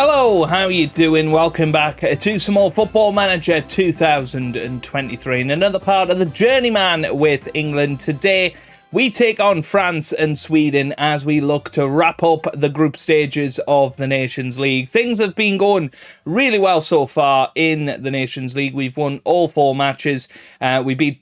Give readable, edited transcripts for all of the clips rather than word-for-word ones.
Hello, how are you doing? Welcome back to some more Football Manager 2023 and another part of the Journeyman with England. Today, we take on France and Sweden as we look to wrap up the group stages of the Nations League. Things have been going really well so far in the Nations League. We've won all four matches. We beat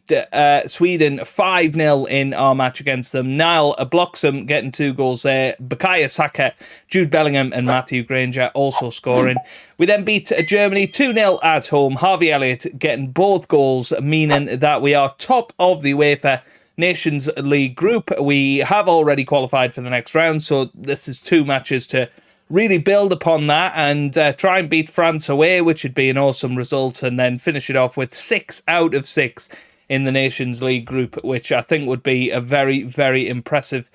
Sweden 5-0 in our match against them. Niall Bloxham getting 2 goals there. Bukayo Saka, Jude Bellingham and Matthew Granger also scoring. We then beat Germany 2-0 at home. Harvey Elliott getting both goals, meaning that we are top of the UEFA Nations League group. We have already qualified for the next round, so this is 2 matches to really build upon that and try and beat France away, which would be an awesome result, and then finish it off with 6 out of 6 in the Nations League group, which I think would be a very, very impressive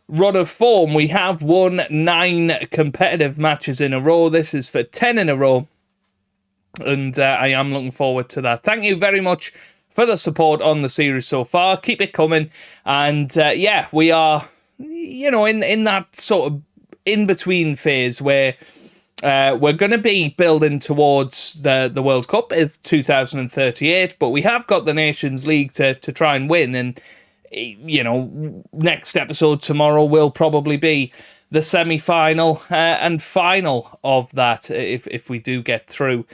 run of form. We have won 9 competitive matches in a row. This is for 10 in a row, and I am looking forward to that. Thank you very much for the support on the series so far. Keep it coming. And yeah, we are, in that sort of in-between phase where we're going to be building towards the World Cup of 2038, but we have got the Nations League to try and win. And, next episode tomorrow will probably be the semi-final and final of that if we do get through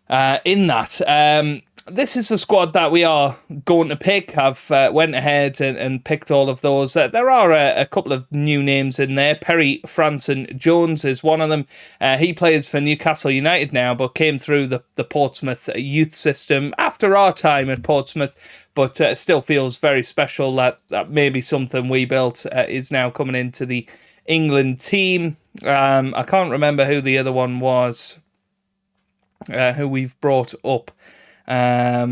in that. This is the squad that we are going to pick. I've went ahead and picked all of those. There are a couple of new names in there. Perry Franson Jones is one of them. He plays for Newcastle United now, but came through the Portsmouth youth system after our time at Portsmouth, but still feels very special that maybe something we built is now coming into the England team. I can't remember who the other one was, who we've brought up. I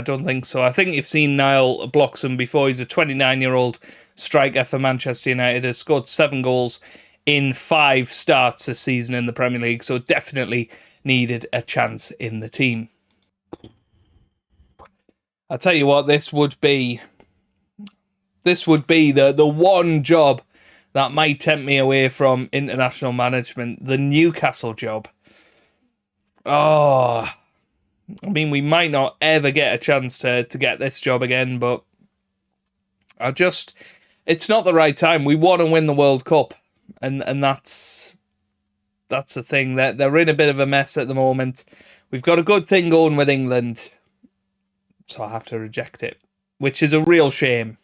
don't think so. I think you've seen Niall Bloxham before. He's a 29-year-old striker for Manchester United. Has scored 7 goals in 5 starts this season in the Premier League, so definitely needed a chance in the team. I'll tell you what, this would be the one job that might tempt me away from international management, the Newcastle job. Oh, I mean, we might not ever get a chance to get this job again, but it's not the right time. We want to win the World Cup, and that's the thing. They're in a bit of a mess at the moment. We've got a good thing going with England, so I have to reject it, which is a real shame.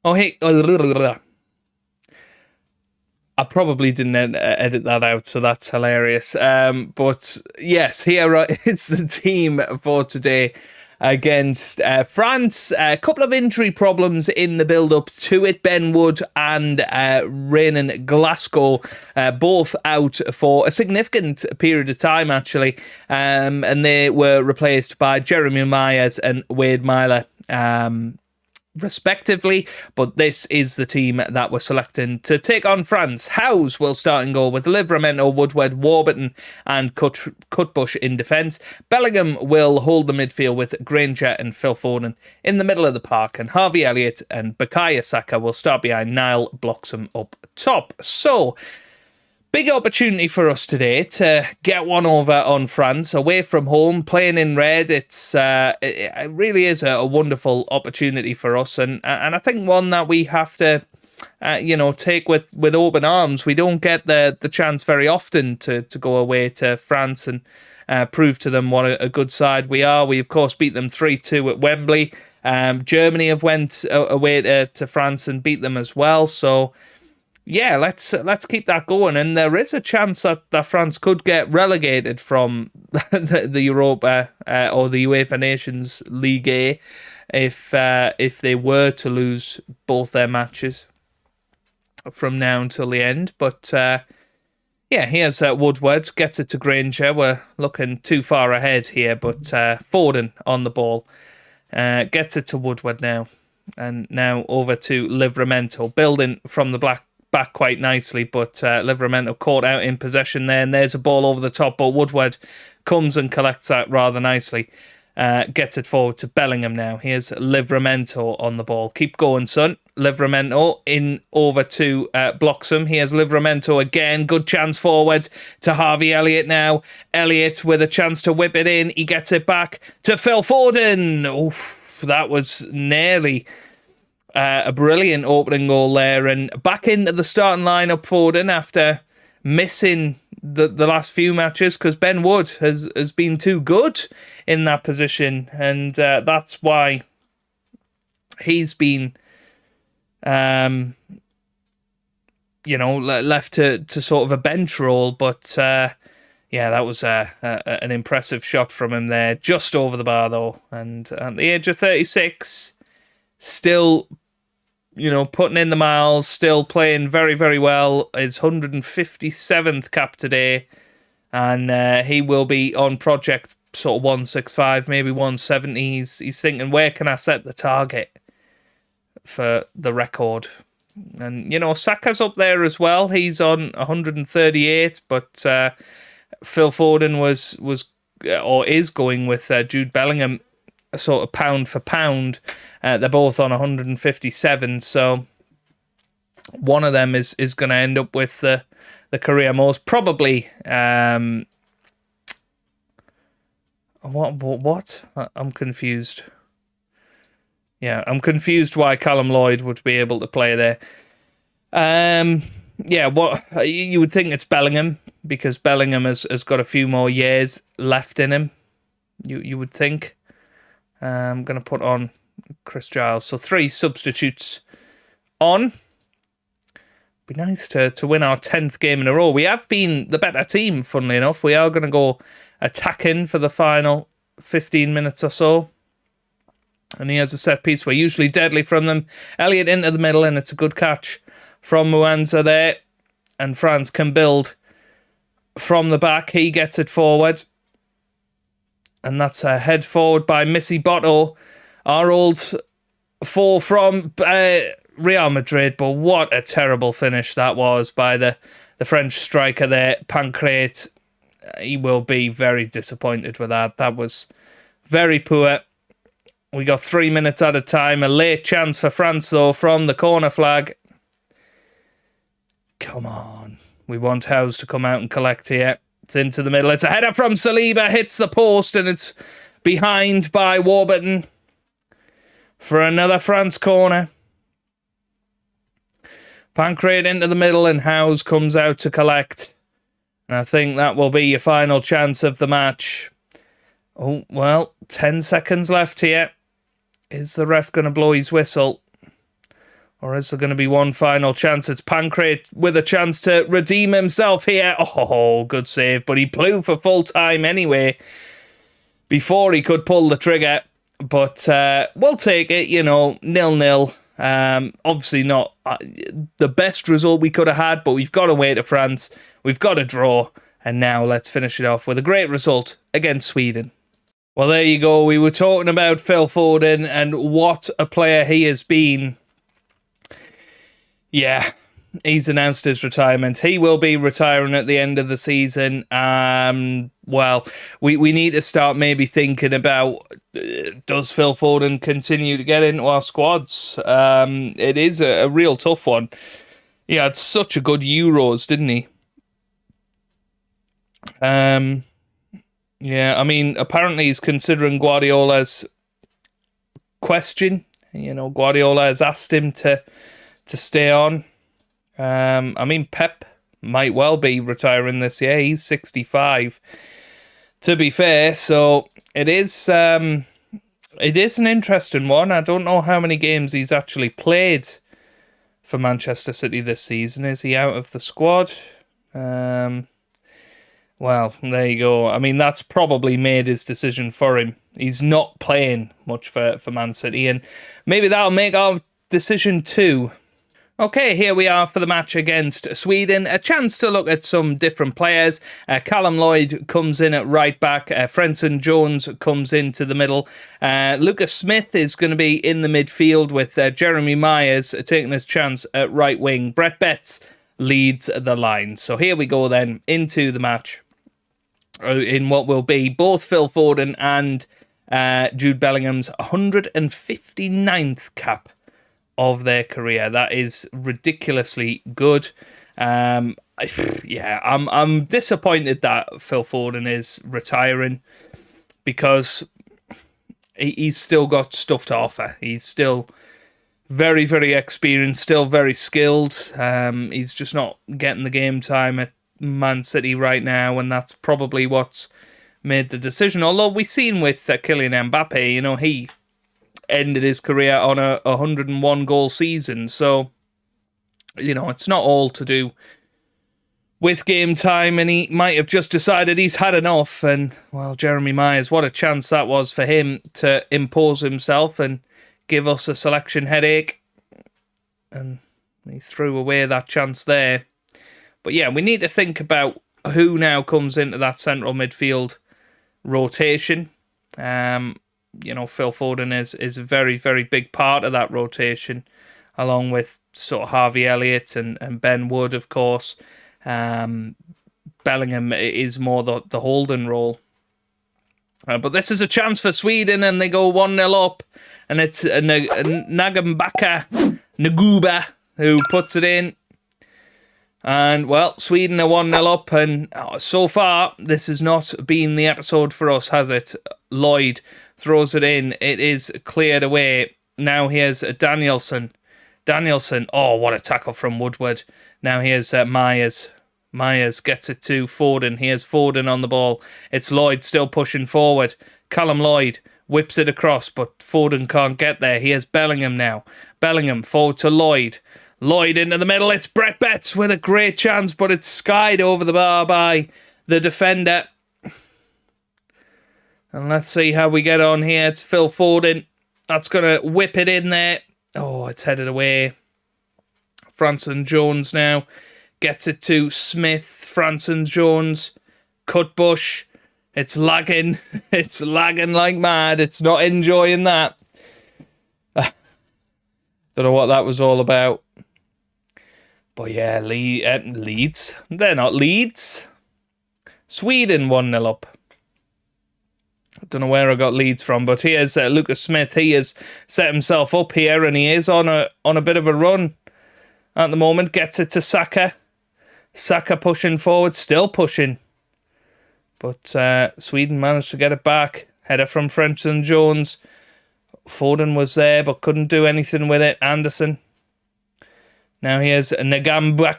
Oh, hey, I probably didn't edit that out, so that's hilarious. But yes, here it's the team for today against France. A couple of injury problems in the build-up to it. Ben Wood and Rhiannon Glasgow both out for a significant period of time, actually. And they were replaced by Jeremy Myers and Wade Myler, respectively, but this is the team that we're selecting to take on France. Howes will start in goal with Livramento, Woodward, Warburton and Cutbush in defence. Bellingham will hold the midfield with Granger and Phil Foden in the middle of the park, and Harvey Elliott and Bukayo Saka will start behind Niall Bloxham up top. So, big opportunity for us today to get one over on France, away from home, playing in red. It really is a wonderful opportunity for us, and I think one that we have to, take with open arms. We don't get the chance very often to go away to France and prove to them what a good side we are. We of course beat them 3-2 at Wembley. Germany have went away to France and beat them as well. So, yeah, let's keep that going, and there is a chance that France could get relegated from the Europa or the UEFA Nations League A if they were to lose both their matches from now until the end. But here's Woodward, gets it to Granger. We're looking too far ahead here, but Foden on the ball gets it to Woodward now, and now over to Livramento, building from the back quite nicely, but Livramento caught out in possession there, and there's a ball over the top, but Woodward comes and collects that rather nicely. Gets it forward to Bellingham now. Here's Livramento on the ball. Keep going, son. Livramento in over to Bloxham. Here's Livramento again. Good chance forward to Harvey Elliott now. Elliott with a chance to whip it in. He gets it back to Phil Foden. Oof, that was nearly a brilliant opening goal there. And back into the starting lineup, Foden, after missing the last few matches, because Ben Wood has been too good in that position, and that's why he's been left to sort of a bench role. But yeah, that was an impressive shot from him there, just over the bar though. And at the age of 36, still putting in the miles, still playing very, very well. His 157th cap today, and he will be on project sort of 165, maybe 170. He's thinking, where can I set the target for the record? And, Saka's up there as well. He's on 138, but Phil Foden was or is going with Jude Bellingham, sort of pound for pound. They're both on 157, so one of them is going to end up with the career most. Probably, what? I'm confused. Yeah, I'm confused why Callum Lloyd would be able to play there. Yeah, what you would think it's Bellingham, because Bellingham has got a few more years left in him. You would think. I'm going to put on Chris Giles. So 3 substitutes on. Be nice to win our 10th game in a row. We have been the better team, funnily enough. We are going to go attacking for the final 15 minutes or so. And here's a set piece. We're usually deadly from them. Elliott into the middle, and it's a good catch from Mwanza there. And France can build from the back. He gets it forward. And that's a head forward by Missy Botto, our old four from Real Madrid. But what a terrible finish that was by the French striker there, Pancrate. He will be very disappointed with that. That was very poor. We got 3 minutes at a time. A late chance for France, though, from the corner flag. Come on. We want Howes to come out and collect here. It's into the middle. It's a header from Saliba. Hits the post, and it's behind by Warburton for another France corner. Pancrate into the middle, and Howes comes out to collect. And I think that will be your final chance of the match. Oh, well, 10 seconds left here. Is the ref going to blow his whistle? Or is there going to be one final chance? It's Pancrate with a chance to redeem himself here. Oh, good save. But he blew for full time anyway before he could pull the trigger. But we'll take it, 0-0. Obviously not the best result we could have had, but we've got away to France. We've got a draw. And now let's finish it off with a great result against Sweden. Well, there you go. We were talking about Phil Foden and what a player he has been. Yeah, he's announced his retirement. He will be retiring at the end of the season. Well, we need to start maybe thinking about, does Phil Foden continue to get into our squads? It is a real tough one. He had such a good Euros, didn't he? Yeah, I mean, apparently he's considering Guardiola's question. Guardiola has asked him to stay on. I mean, Pep might well be retiring this year. He's 65, to be fair. So it is an interesting one. I don't know how many games he's actually played for Manchester City this season. Is he out of the squad? Well, there you go. I mean, that's probably made his decision for him. He's not playing much for Man City, and maybe that'll make our decision too. Okay, here we are for the match against Sweden. A chance to look at some different players. Callum Lloyd comes in at right back. Frenson Jones comes into the middle. Lucas Smith is going to be in the midfield with Jeremy Myers taking his chance at right wing. Brett Betts leads the line. So here we go then into the match in what will be both Phil Foden and Jude Bellingham's 159th cap of their career. That is ridiculously good. I'm disappointed that Phil Foden is retiring, because he's still got stuff to offer. He's still very, very experienced, still very skilled. He's just not getting the game time at Man City right now, and that's probably what's made the decision. Although we've seen with Kylian Mbappe, he ended his career on a 101 goal season. So, it's not all to do with game time, and he might have just decided he's had enough. And, well, Jeremy Myers, what a chance that was for him to impose himself and give us a selection headache. And he threw away that chance there. But yeah, we need to think about who now comes into that central midfield rotation. Phil Foden is a very, very big part of that rotation, along with sort of Harvey Elliott and Ben Wood, of course. Bellingham is more the holding role. But this is a chance for Sweden, and they go 1-0 up. And it's Naguba who puts it in. And, well, Sweden are 1-0 up, and so far, this has not been the episode for us, has it? Lloyd throws it in. It is cleared away. Now here's Danielson. Oh, what a tackle from Woodward. Now here's Myers. Myers gets it to Foden. Here's Foden on the ball. It's Lloyd still pushing forward. Callum Lloyd whips it across, but Foden can't get there. Here's Bellingham now. Bellingham forward to Lloyd. Lloyd into the middle. It's Brett Betts with a great chance, but it's skied over the bar by the defender. And let's see how we get on here. It's Phil Foden. That's going to whip it in there. Oh, it's headed away. Franson Jones now gets it to Smith. Franson Jones. Cutbush. It's lagging. It's lagging like mad. It's not enjoying that. Don't know what that was all about. But yeah, Leeds. They're not Leeds. Sweden 1-0 up. I don't know where I got Leeds from, but here's Lucas Smith. He has set himself up here, and he is on a bit of a run at the moment. Gets it to Saka. Saka pushing forward, still pushing. But Sweden managed to get it back. Header from Franson Jones. Foden was there, but couldn't do anything with it. Anderson. Now here's Naguba.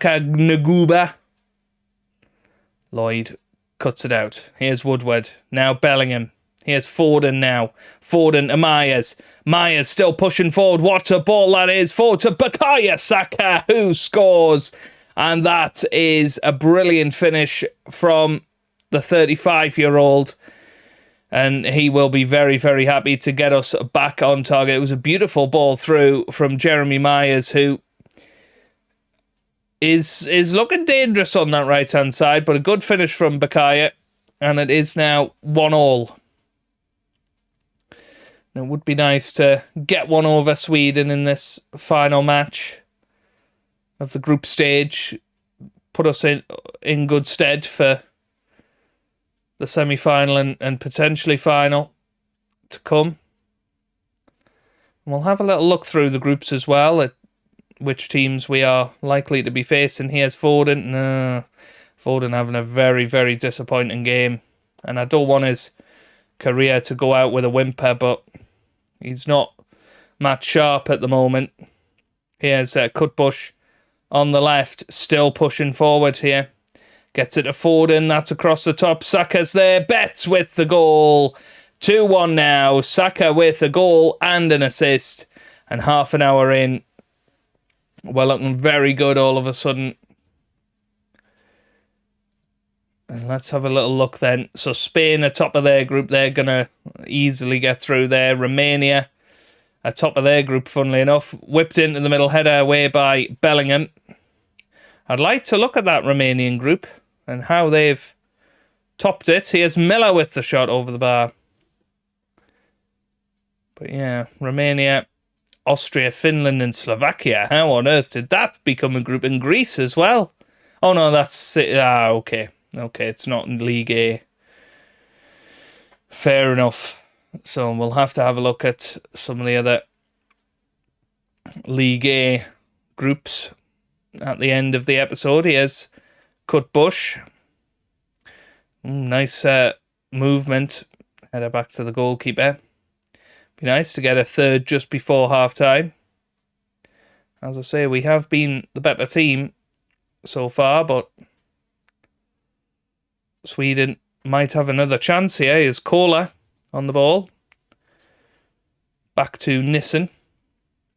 Lloyd cuts it out. Here's Woodward. Now Bellingham. Here's Foden now. Foden to Myers. Myers still pushing forward. What a ball that is. Forward to Bukayo Saka, who scores. And that is a brilliant finish from the 35-year-old. And he will be very, very happy to get us back on target. It was a beautiful ball through from Jeremy Myers, who is looking dangerous on that right-hand side, but a good finish from Bukayo, and it is now 1-1. It would be nice to get one over Sweden in this final match of the group stage, put us in good stead for the semi-final and potentially final to come. And we'll have a little look through the groups as well at which teams we are likely to be facing. Here's Foden. No, Foden having a very, very disappointing game. And I don't want his career to go out with a whimper, but he's not match sharp at the moment. Here's Cutbush on the left, still pushing forward here. Gets it to Foden, that's across the top. Saka's there, Betts with the goal. 2-1 now. Saka with a goal and an assist. And half an hour in, we're looking very good all of a sudden. And let's have a little look then. So Spain are top of their group. They're going to easily get through there. Romania are top of their group, funnily enough. Whipped into the middle, header away by Bellingham. I'd like to look at that Romanian group and how they've topped it. Here's Miller with the shot over the bar. But yeah, Romania, Austria, Finland and Slovakia. How on earth did that become a group? In Greece as well? Oh no, that's it. Okay. Okay, it's not in League A. Fair enough. So we'll have to have a look at some of the other League A groups at the end of the episode. Here's Cutbush. Nice movement. Header back to the goalkeeper. Be nice to get a third just before half-time. As I say, we have been the better team so far, but Sweden might have another chance here. Here's Kola on the ball. Back to Nissen.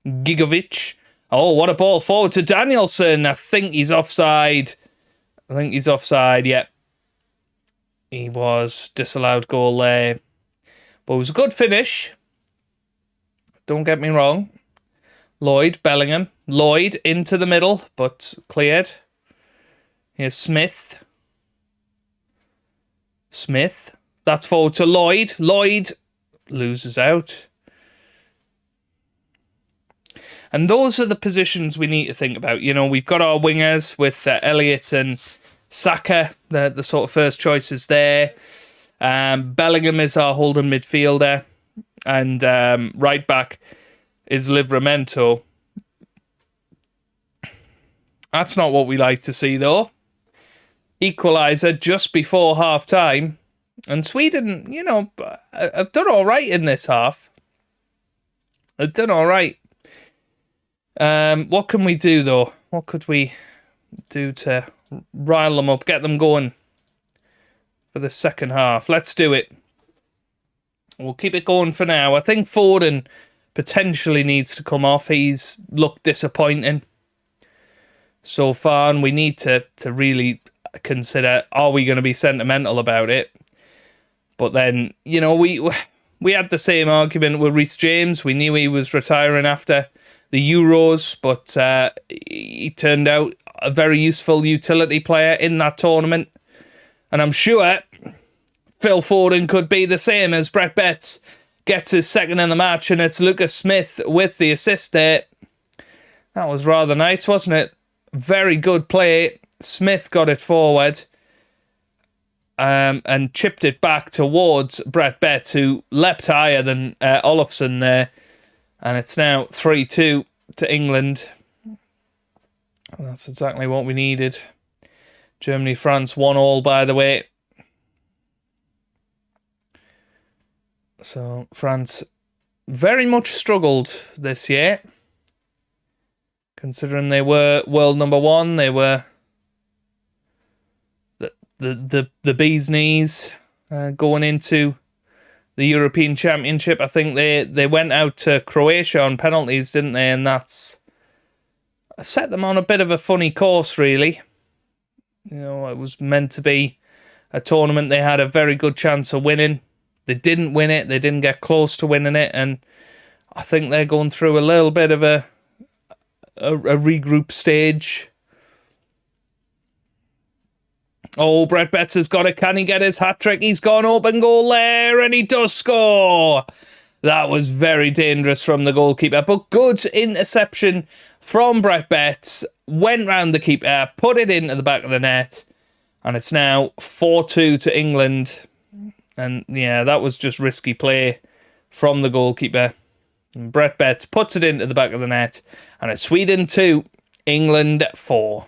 Gigovic. Oh, what a ball forward to Danielson. I think he's offside. Yep. He was disallowed goal there. But it was a good finish. Don't get me wrong. Lloyd, Bellingham. Lloyd into the middle, but cleared. Here's Smith. That's forward to Lloyd. Lloyd loses out. And those are the positions we need to think about. You know, we've got our wingers with Elliott and Saka, the sort of first choices there. Bellingham is our holding midfielder. And right back is Livramento. That's not what we like to see, though. Equaliser just before half-time. And Sweden, you know, have done all right in this half. They've done all right. What can we do, though? What could we do to rile them up, get them going for the second half? Let's do it. We'll keep it going for now. I think Foden potentially needs to come off. He's looked disappointing so far, and we need to really consider, are we going to be sentimental about it? But then, you know, we had the same argument with Reece James. We knew he was retiring after the Euros, but he turned out a very useful utility player in that tournament. And I'm sure Phil Foden could be the same as Brett Betts gets his second in the match, and it's Lucas Smith with the assist there. That was rather nice, wasn't it? Very good play. Smith got it forward and chipped it back towards Brett Betts, who leapt higher than Olofsson there. And it's now 3-2 to England. That's exactly what we needed. Germany-France 1-1, by the way. So France very much struggled this year. Considering they were world number one, they were the bee's knees going into the European Championship. I think they went out to Croatia on penalties, didn't they? And that's set them on a bit of a funny course, really. You know, it was meant to be a tournament they had a very good chance of winning. They didn't win it. They didn't get close to winning it. And I think they're going through a little bit of a regroup stage. Oh, Brett Betts has got it. Can he get his hat-trick? He's gone open goal there, and he does score. That was very dangerous from the goalkeeper, but good interception from Brett Betts. Went round the keeper, put it into the back of the net, and it's now 4-2 to England. And yeah, that was just risky play from the goalkeeper. And Brett Betts puts it into the back of the net, and it's Sweden 2, England 4.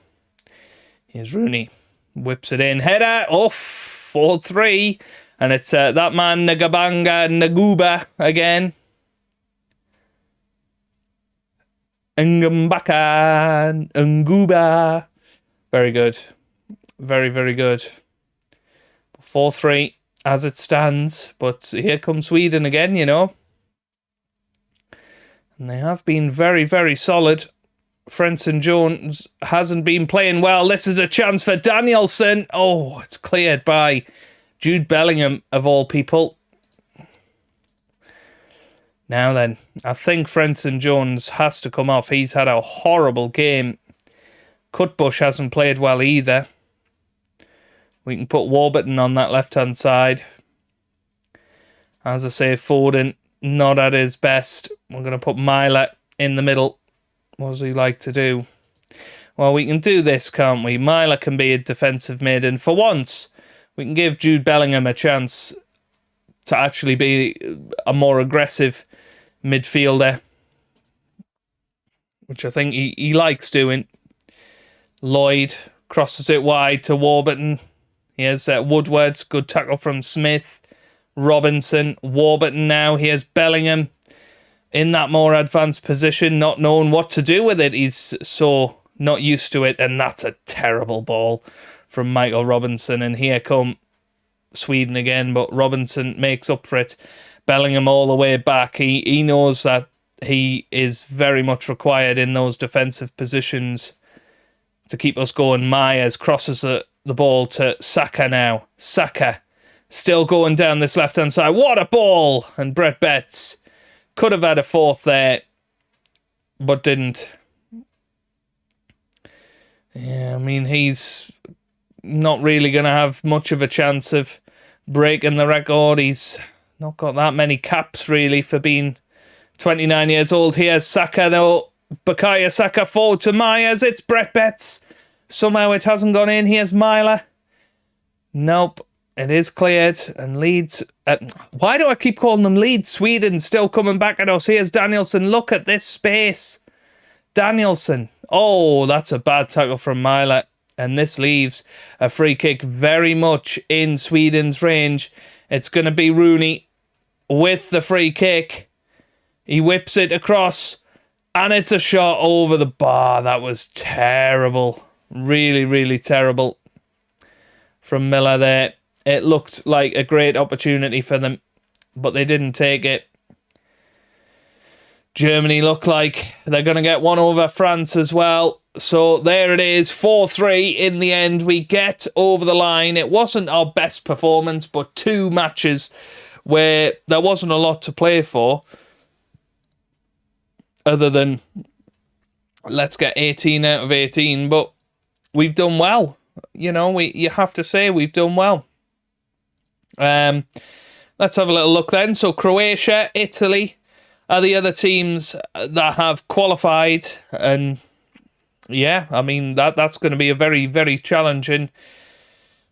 Here's Rooney. Whips it in. Header. Off. 4-3. And it's that man, Naguba, again. Nguba. Very good. Very, very good. 4-3 as it stands. But here comes Sweden again, you know. And they have been very, very solid. Frenson Jones hasn't been playing well. This is a chance for Danielson. Oh, it's cleared by Jude Bellingham, of all people. Now then, I think Frenson Jones has to come off. He's had a horrible game. Cutbush hasn't played well either. We can put Warburton on that left-hand side. As I say, Foden not at his best. We're going to put Myler in the middle. What does he like to do? Well, we can do this, can't we? Myler can be a defensive mid, and for once, we can give Jude Bellingham a chance to actually be a more aggressive midfielder, which I think he likes doing. Lloyd crosses it wide to Warburton. Here's Woodward, good tackle from Smith. Robinson, Warburton now. Here's Bellingham in that more advanced position, not knowing what to do with it. He's so not used to it, and that's a terrible ball from Michael Robinson. And here come Sweden again, but Robinson makes up for it. Bellingham all the way back. He knows that he is very much required in those defensive positions to keep us going. Myers crosses the ball to Saka now. Saka still going down this left-hand side. What a ball! And Brett Betts could have had a fourth there, but didn't. Yeah, I mean, he's not really going to have much of a chance of breaking the record. He's not got that many caps, really, for being 29 years old. Here's Saka, though. Bukayo Saka forward to Myers. It's Brett Betts. Somehow it hasn't gone in. Here's Myler. Nope. It is cleared. And Leeds... why do I keep calling them Leeds? Sweden still coming back at us. Here's Danielson. Look at this space. Danielson. Oh, that's a bad tackle from Myler. And this leaves a free kick very much in Sweden's range. It's going to be Rooney with the free kick. He whips it across. And it's a shot over the bar. That was terrible. Really, really terrible from Miller there. It looked like a great opportunity for them, but they didn't take it. Germany look like they're going to get one over France as well. So there it is, 4-3 in the end. We get over the line. It wasn't our best performance, but two matches where there wasn't a lot to play for other than let's get 18 out of 18. But we've done well. You know, you have to say we've done well. Let's have a little look then. So Croatia, Italy are the other teams that have qualified, and yeah, I mean that's going to be a very, very challenging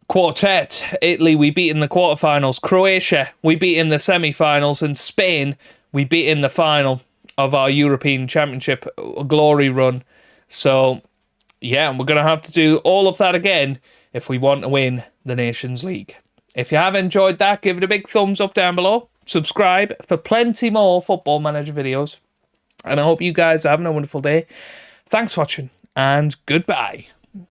quartet. Italy we beat in the quarterfinals, Croatia we beat in the semi-finals, and Spain we beat in the final of our European Championship glory run. So yeah, we're going to have to do all of that again if we want to win the Nations League. If you have enjoyed that, give it a big thumbs up down below. Subscribe for plenty more Football Manager videos. And I hope you guys are having a wonderful day. Thanks for watching, and goodbye.